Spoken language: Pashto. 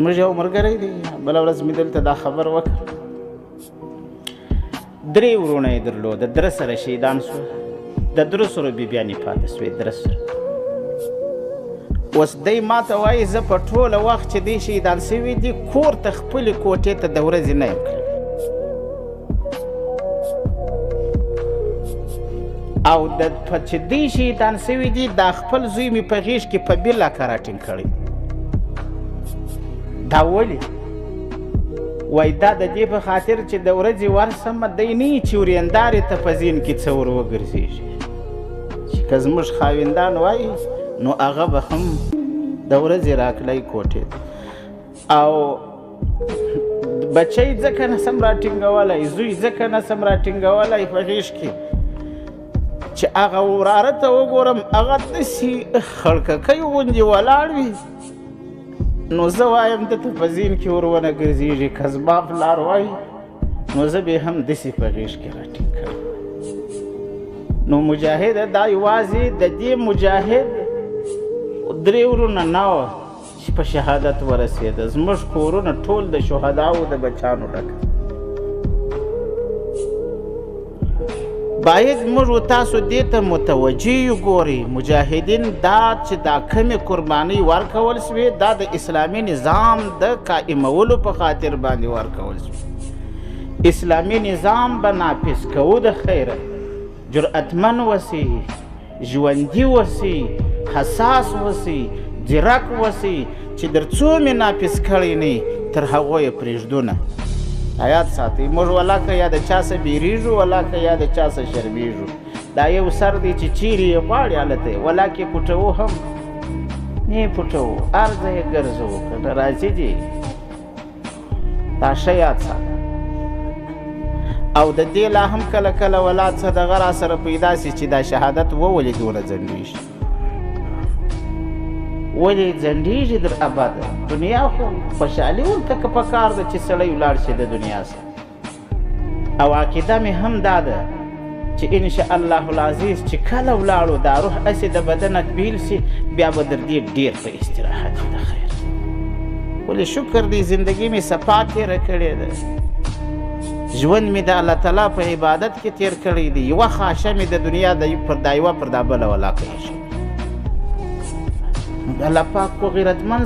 زموږ یو ملګری دی بله ورځ مې دلته دا خبر وکړ 3 ورونه یې درلوده 3 سره شهیدان شوه د 300 بیبیانې پاتې سوې 300 اوس دی ما ته وایي زه په ټوله وخت چې دی شهیدان سوي دي کور ته خپلې کوټې ته د ورځې نه یم کړی او چې دی شهیدان سوي دي دا خپل زوی مې په غېږ کې په بېلاکه راټینګ کړی دا ولې وایي دا د دې په خاطر چې د ورځې ورسمه دی نه یي چې ورېندارې ته په ذهن کې څه ور وګرځېږي چې که زموږ خاوندان وایي نو هغه به هم د ورځې راکلی کوټې او بچی ځکه نسم راټینګولی زوی ځکه نسم راټینګولی په غېږ کې چې هغه وراره ته وګورم هغه داسې خړککی غوندې ولاړ وي نو زه وایم دته په ذهن کې ور ونه ګرځېږي که زما پلار وایي نو زه به هم داسې په غېږ کې راټینګ کړم نو مجاهده دا یوازې د دې مجاهد 3 ورونه نه وه چې په شهادت ورسېده زموږ کورونه ټول د شهداو د بچانو ډک باید موږ و تاسو دې ته متوجه یو ګورئ مجاهدین دا چې دا کمې قربانۍ ورکول سوې دا د اسلامي نظام د قائمولو په خاطر باندې ورکول سوې اسلامي نظام به نافظ کوو د خیره جرأتمن وسی ژوندي وسی حساس وسی ځیرک وسی چې در څو مې نافظ کړی نه تر هغو یې پرېږدو نه حیات ساتئ موږ ولاکه یا د چا څه بیریږو ولاکه یا د چا څه شرمېږو دا یو سر دی چې چیرې یې غواړي هلته یې ولاکې پټوو هم نه یې پټوو هر ځای یې ګرځوو که نه راځي دي دا ښه یاد ساته او د دې لا هم کله کله ولاد څه دغه را سره پیدا سي چې دا شهادت وولې دونه ځنډېږي ولې ځنډېږي در ابده دنیا خو خوشحالي ورته که په کار ده چې سړی ولاړ شي د دنیا سره او عقیده مې هم دا ده چې انشاء الله العزیز چې کله ولاړو دا روح هسې د بدنه بیل سي بیا به در دې ډېر په استراحت د خیر ولې شکر دی زندګي مې صفا تېره کړې ده ژوند مې د الله تعالی په عبادت کې تېر کړی دی یوه خاشه مې د دنیا پر دا یوه پر دا بله ولاکه ایښې الله پاک خو غیرتمند